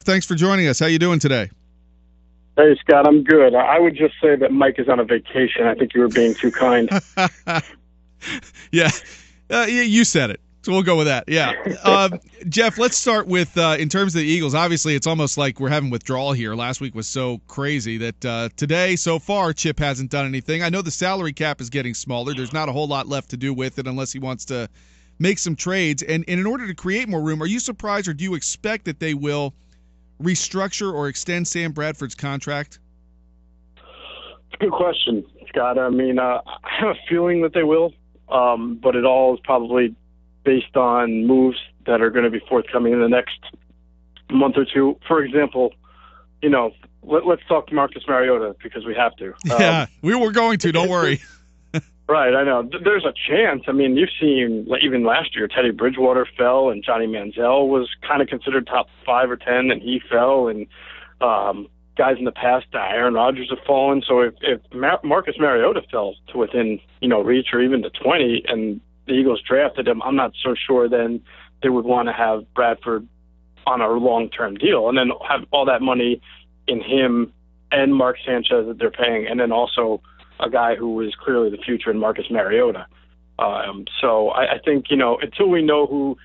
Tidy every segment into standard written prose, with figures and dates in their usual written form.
Thanks for joining us. How you doing today? Hey, Scott, I'm good. I would just say that Mike is on a vacation. I think you were being too kind. Yeah, you said it. So we'll go with that. Yeah. Geoff, let's start with, in terms of the Eagles, obviously it's almost like we're having withdrawal here. Last week was so crazy that today, so far, Chip hasn't done anything. I know the salary cap is getting smaller. There's not a whole lot left to do with it unless he wants to make some trades. And in order to create more room, are you surprised or do you expect that they will restructure or extend Sam Bradford's contract? Good question, Scott. I mean, I have a feeling that they will, but it all is probably based on moves that are going to be forthcoming in the next month or two. For example, let's talk Marcus Mariota because we have to. Yeah, we were going to. Don't worry. Right, I know. There's a chance. I mean, you've seen, even last year, Teddy Bridgewater fell, and Johnny Manziel was kind of considered top 5 or 10, and he fell. And guys in the past, Aaron Rodgers have fallen. So if Marcus Mariota fell to within, reach or even to 20, and the Eagles drafted him, I'm not so sure then they would want to have Bradford on a long-term deal and then have all that money in him and Mark Sanchez that they're paying, and then also a guy who was clearly the future in Marcus Mariota. So I think, until we know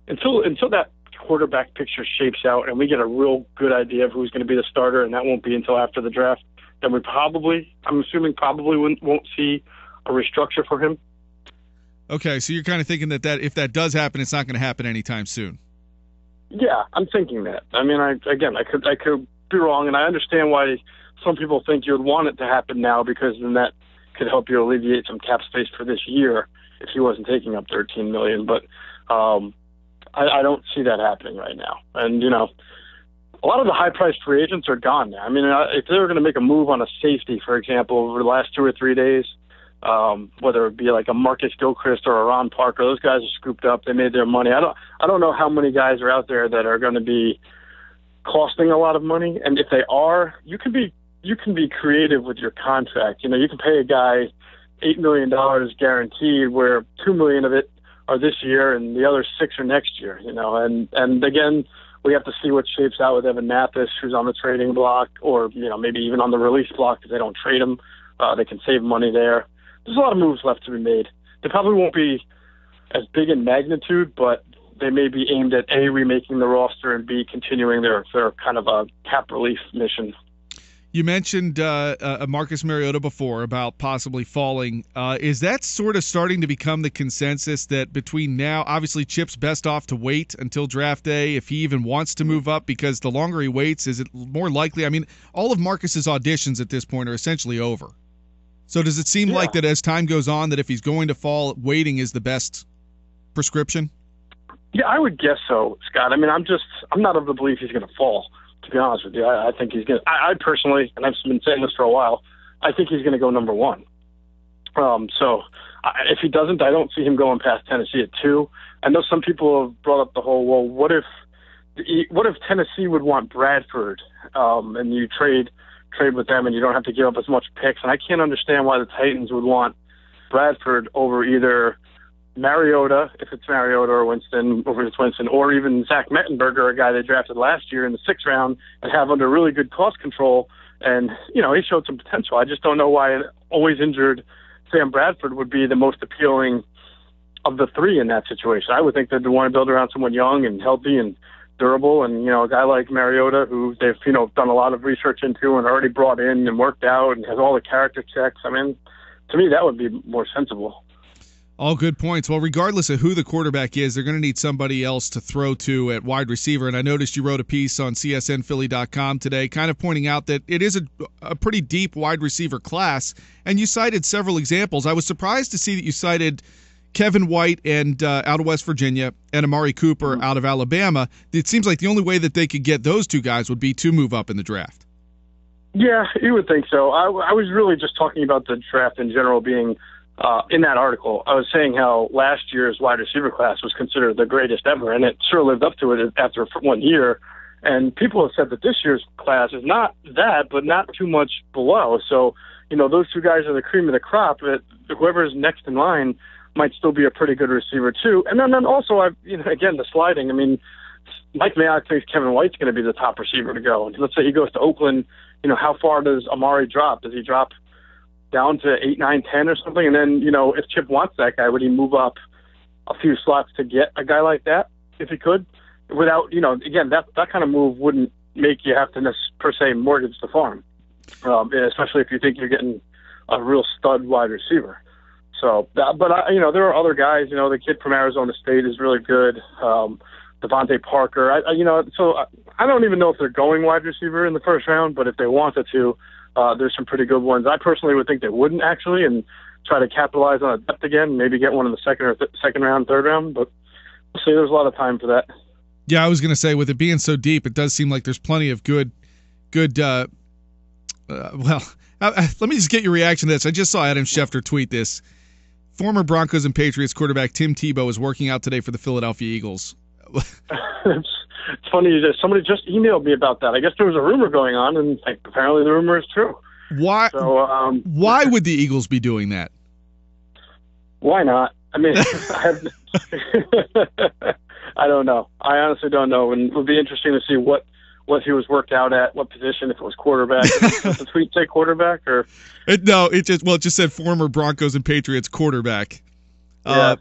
until that quarterback picture shapes out and we get a real good idea of who's going to be the starter, and that won't be until after the draft, then I'm assuming won't see a restructure for him. Okay, so you're kind of thinking that if that does happen, it's not going to happen anytime soon. Yeah, I'm thinking that. I mean, I could be wrong, and I understand why some people think you would want it to happen now, because then that could help you alleviate some cap space for this year if he wasn't taking up $13 million. But I don't see that happening right now. And, a lot of the high-priced free agents are gone now. I mean, if they were going to make a move on a safety, for example, over the last 2 or 3 days, whether it be like a Marcus Gilchrist or a Ron Parker, those guys are scooped up. They made their money. I don't know how many guys are out there that are going to be costing a lot of money. And if they are, you can be creative with your contract. You can pay a guy $8 million guaranteed, where $2 million of it are this year and the other $6 are next year. And again, we have to see what shapes out with Evan Mathis, who's on the trading block, or maybe even on the release block if they don't trade him. They can save money there. There's a lot of moves left to be made. They probably won't be as big in magnitude, but they may be aimed at A, remaking the roster, and B, continuing their kind of a cap relief mission. You mentioned Marcus Mariota before about possibly falling. Is that sort of starting to become the consensus that between now, obviously Chip's best off to wait until draft day if he even wants to move up, because the longer he waits, is it more likely? I mean, all of Marcus's auditions at this point are essentially over. So does it seem like that as time goes on that if he's going to fall, waiting is the best prescription? Yeah, I would guess so, Scott. I mean, I'm not of the belief he's going to fall, to be honest with you. I think he's going to, I personally, and I've been saying this for a while, I think he's going to go number 1. If he doesn't, I don't see him going past Tennessee at 2. I know some people have brought up the whole, well, what if Tennessee would want Bradford, and you trade with them and you don't have to give up as much picks? And I can't understand why the Titans would want Bradford over either Mariota, if it's Mariota, or Winston, or even Zach Mettenberger, a guy they drafted last year in the 6th round and have under really good cost control. And, he showed some potential. I just don't know why an always injured Sam Bradford would be the most appealing of the 3 in that situation. I would think they'd want to build around someone young and healthy and durable, and a guy like Mariota, who they've done a lot of research into and already brought in and worked out and has all the character checks. I mean, to me, that would be more sensible. All good points. Well, regardless of who the quarterback is, they're going to need somebody else to throw to at wide receiver. And I noticed you wrote a piece on CSNphilly.com today kind of pointing out that it is a pretty deep wide receiver class, and you cited several examples. I was surprised to see that you cited Kevin White and out of West Virginia and Amari Cooper out of Alabama. It seems like the only way that they could get those 2 guys would be to move up in the draft. Yeah, you would think so. I was really just talking about the draft in general being in that article. I was saying how last year's wide receiver class was considered the greatest ever, and it sure lived up to it after 1 year. And people have said that this year's class is not that, but not too much below. So, those 2 guys are the cream of the crop. Whoever's next in line might still be a pretty good receiver too. And then also, again, the sliding. I mean, Mike Mayock thinks Kevin White's going to be the top receiver to go. And let's say he goes to Oakland, how far does Amari drop? Does he drop down to 8, 9, 10 or something? And then, if Chip wants that guy, would he move up a few slots to get a guy like that if he could? Without, again, that kind of move wouldn't make you have to, per se, mortgage the farm, especially if you think you're getting a real stud wide receiver. So, there are other guys. The kid from Arizona State is really good. Devontae Parker. So I don't even know if they're going wide receiver in the first round, but if they wanted to, there's some pretty good ones. I personally would think they wouldn't actually, and try to capitalize on a depth again. Maybe get one in the second round, third round. But we'll see. There's a lot of time for that. Yeah, I was going to say, with it being so deep, it does seem like there's plenty of good. Let me just get your reaction to this. I just saw Adam Schefter tweet this. Former Broncos and Patriots quarterback Tim Tebow is working out today for the Philadelphia Eagles. It's funny. Somebody just emailed me about that. I guess there was a rumor going on, and apparently the rumor is true. Why? So, why would the Eagles be doing that? Why not? I mean, I don't know. I honestly don't know, and it would be interesting to see what he was worked out at, what position, if it was quarterback. Does the tweet say quarterback? Or it just said former Broncos and Patriots quarterback. Yeah,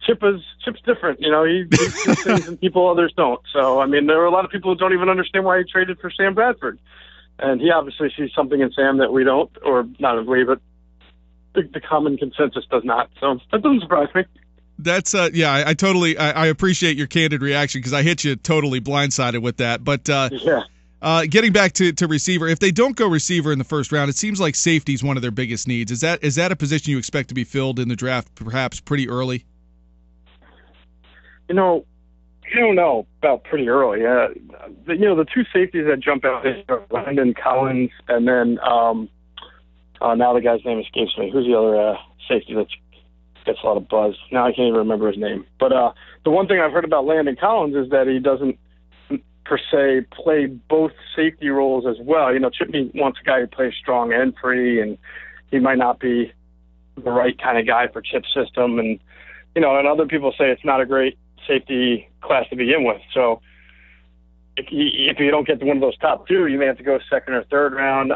Chip's different. He sees things and others don't. So, I mean, there are a lot of people who don't even understand why he traded for Sam Bradford. And he obviously sees something in Sam that we don't, or not we, but the common consensus does not. So that doesn't surprise me. That's I totally I appreciate your candid reaction, because I hit you totally blindsided with that. But getting back to receiver, if they don't go receiver in the first round, it seems like safety is one of their biggest needs. Is that a position you expect to be filled in the draft, perhaps pretty early? I don't know about pretty early. The two safeties that jump out are Landon Collins, and then now the guy's name escapes me. Who's the other safety that gets a lot of buzz? Now I can't even remember his name. But the one thing I've heard about Landon Collins is that he doesn't, per se, play both safety roles as well. Chipney wants a guy who plays strong and free, and he might not be the right kind of guy for Chip's system. And, and other people say it's not a great safety class to begin with. So if you don't get to one of those top two, you may have to go second or third round.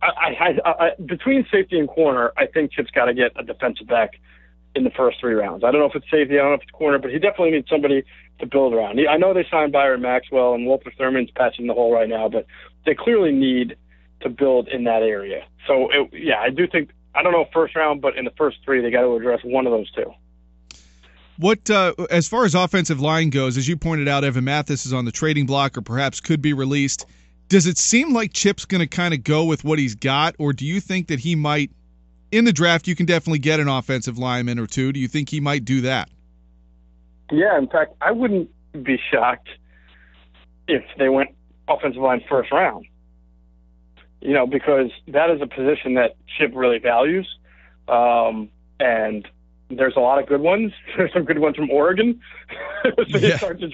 I between safety and corner, I think Chip's got to get a defensive back in the first 3 rounds. I don't know if it's safety, I don't know if it's corner, but he definitely needs somebody to build around. I know they signed Byron Maxwell, and Walter Thurman's patching the hole right now, but they clearly need to build in that area. So, I do think, I don't know first round, but in the first 3, they got to address one of those two. What, as far as offensive line goes, as you pointed out, Evan Mathis is on the trading block or perhaps could be released. Does it seem like Chip's going to kind of go with what he's got, or do you think that he might, in the draft, you can definitely get an offensive lineman or two? Do you think he might do that? Yeah, in fact, I wouldn't be shocked if they went offensive line first round, because that is a position that Chip really values. And there's a lot of good ones. There's some good ones from Oregon. So you start to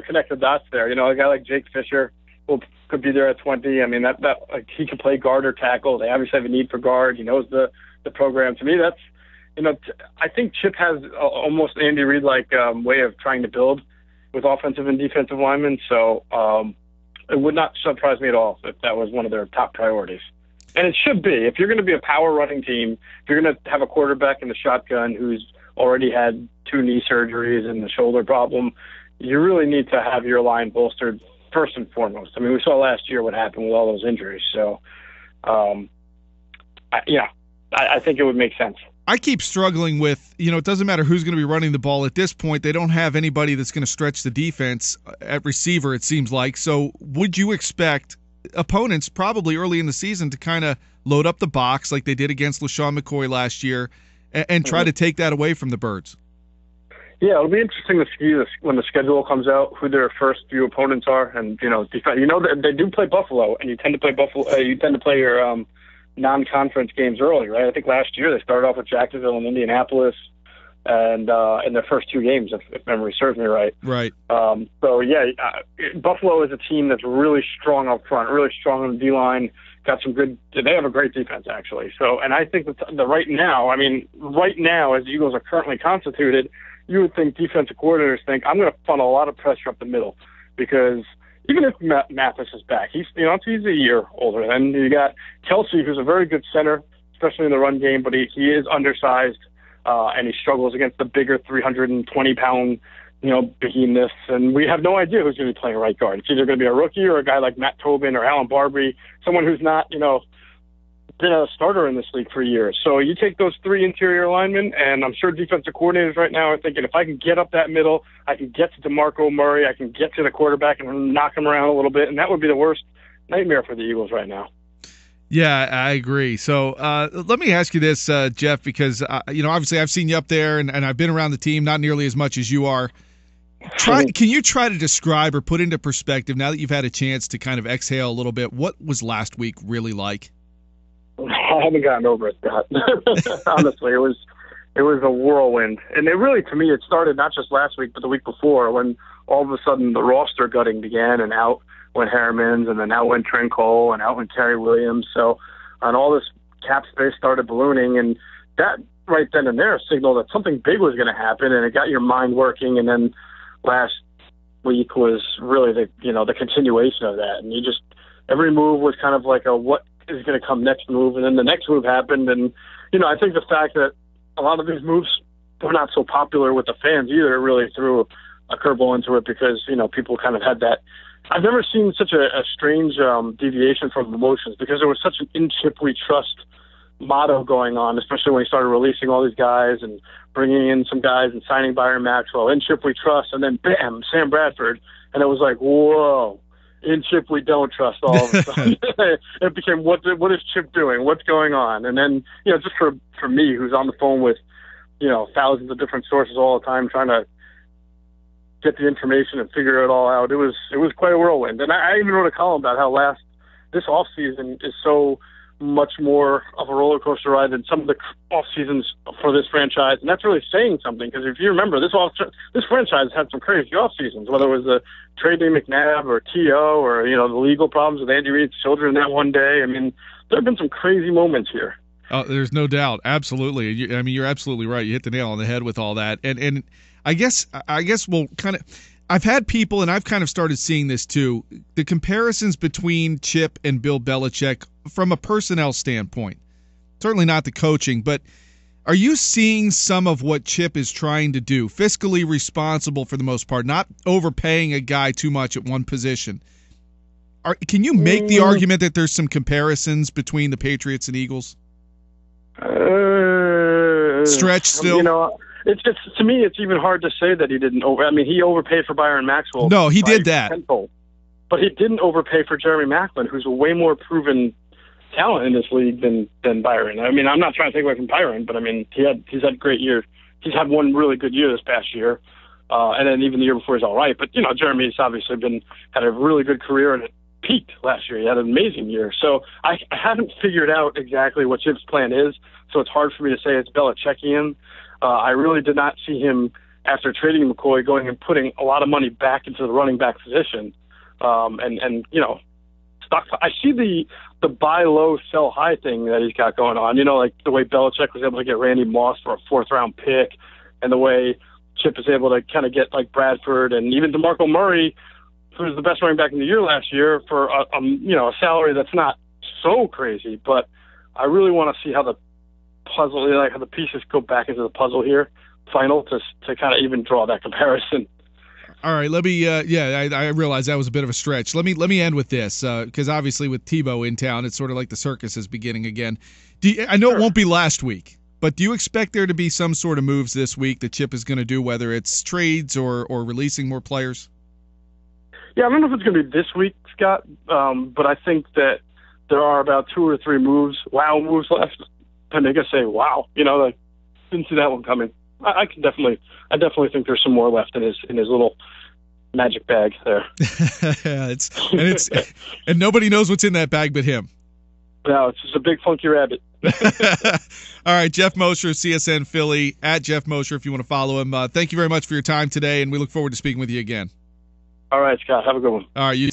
connect the dots there. A guy like Jake Fisher could be there at 20. I mean, that he can play guard or tackle. They obviously have a need for guard. He knows the program. To me, that's, I think Chip has almost Andy Reid-like way of trying to build with offensive and defensive linemen. So it would not surprise me at all if that was one of their top priorities. And it should be. If you're going to be a power running team, if you're going to have a quarterback in the shotgun who's already had 2 knee surgeries and the shoulder problem, you really need to have your line bolstered first and foremost. I mean, we saw last year what happened with all those injuries. So, I think it would make sense. I keep struggling with, it doesn't matter who's going to be running the ball at this point. They don't have anybody that's going to stretch the defense at receiver, it seems like. So would you expect opponents probably early in the season to kind of load up the box like they did against LaShawn McCoy last year and try to take that away from the Birds? Yeah, it'll be interesting to see when the schedule comes out who their first few opponents are, and they do play Buffalo, and you tend to play Buffalo. You tend to play your non-conference games early, right? I think last year they started off with Jacksonville and Indianapolis, and in their first 2 games, if memory serves me right. Right. Buffalo is a team that's really strong up front, really strong on the D-line. Got some good. They have a great defense, actually. So, and I think that right now, as the Eagles are currently constituted, you would think defensive coordinators think, I'm going to funnel a lot of pressure up the middle, because even if Mathis is back, he's a year older. And you got Kelsey, who's a very good center, especially in the run game, but he is undersized, and he struggles against the bigger 320-pound, behemoths. And we have no idea who's going to be playing right guard. It's either going to be a rookie or a guy like Matt Tobin or Alan Barbary, someone who's not, been a starter in this league for years. So you take those three interior linemen, and I'm sure defensive coordinators right now are thinking, if I can get up that middle, I can get to DeMarco Murray, I can get to the quarterback and knock him around a little bit, and that would be the worst nightmare for the Eagles right now. Yeah, I agree. So let me ask you this, Geoff, because obviously I've seen you up there, and I've been around the team, not nearly as much as you are. Can you try to describe or put into perspective, now that you've had a chance to kind of exhale a little bit, what was last week really like? I haven't gotten over it, Scott. Honestly, it was a whirlwind. And it really, to me, it started not just last week, but the week before, when all of a sudden the roster gutting began, and out went Harrimans, and then out went Trent Cole, and out went Terry Williams. So, and all this cap space started ballooning, and that right then and there signaled that something big was going to happen, and it got your mind working. And then last week was really the continuation of that. And every move was kind of like what is going to come next move, and then the next move happened. And I think the fact that a lot of these moves were not so popular with the fans either really threw a curveball into it, because people kind of had that. I've never seen such a strange deviation from emotions, because there was such an in Chip we trust motto going on, especially when he started releasing all these guys and bringing in some guys and signing Byron Maxwell. In Chip we trust, and then bam, Sam Bradford, and it was like, whoa. In Chip we don't trust all of a sudden. It became, what is Chip doing? What's going on? And then, just for me, who's on the phone with, thousands of different sources all the time, trying to get the information and figure it all out, it was quite a whirlwind. And I even wrote a column about how this off season is so much more of a roller coaster ride than some of the off seasons for this franchise, and that's really saying something, because if you remember, this franchise had some crazy off seasons, whether it was the trade name McNabb or T.O. or the legal problems with Andy Reid's children that one day. I mean, there have been some crazy moments here. Oh, there's no doubt, absolutely. You're absolutely right. You hit the nail on the head with all that, and I guess we'll kind of. I've had people, and I've kind of started seeing this too, the comparisons between Chip and Bill Belichick from a personnel standpoint. Certainly not the coaching, but are you seeing some of what Chip is trying to do? Fiscally responsible for the most part, not overpaying a guy too much at one position. Can you make the argument that there's some comparisons between the Patriots and Eagles? Stretch still? It's to me, it's even hard to say that he didn't he overpaid for Byron Maxwell. No, he did that. Tenfold. But he didn't overpay for Jeremy Maclin, who's a way more proven talent in this league than Byron. I'm not trying to take away from Byron, but he's had great years. He's had one really good year this past year, and then even the year before he's all right. But Jeremy's obviously had a really good career, and it peaked last year. He had an amazing year. So I haven't figured out exactly what Chip's plan is. So it's hard for me to say it's Belichickian. I really did not see him, after trading McCoy, going and putting a lot of money back into the running back position. Stock. I see the buy low, sell high thing that he's got going on. Like the way Belichick was able to get Randy Moss for a 4th-round pick, and the way Chip is able to kind of get like Bradford and even DeMarco Murray, who was the best running back in the year last year, for a salary that's not so crazy. But I really want to see how the puzzle, how the pieces go back into the puzzle here, final, to kind of even draw that comparison. All right, let me. I realize that was a bit of a stretch. Let me end with this, because obviously with Tebow in town, it's sort of like the circus is beginning again. I know It won't be last week, but do you expect there to be some sort of moves this week that Chip is going to do, whether it's trades or releasing more players? Yeah, I don't know if it's going to be this week, Scott, but I think that there are about 2 or 3 moves left to make us say, wow, didn't see that one coming. I definitely think there's some more left in his little magic bag there. and nobody knows what's in that bag but him. No, it's just a big funky rabbit. All right, Geoff Mosher, CSN Philly, at Geoff Mosher if you want to follow him. Thank you very much for your time today, and we look forward to speaking with you again. All right, Scott. Have a good one. All right, you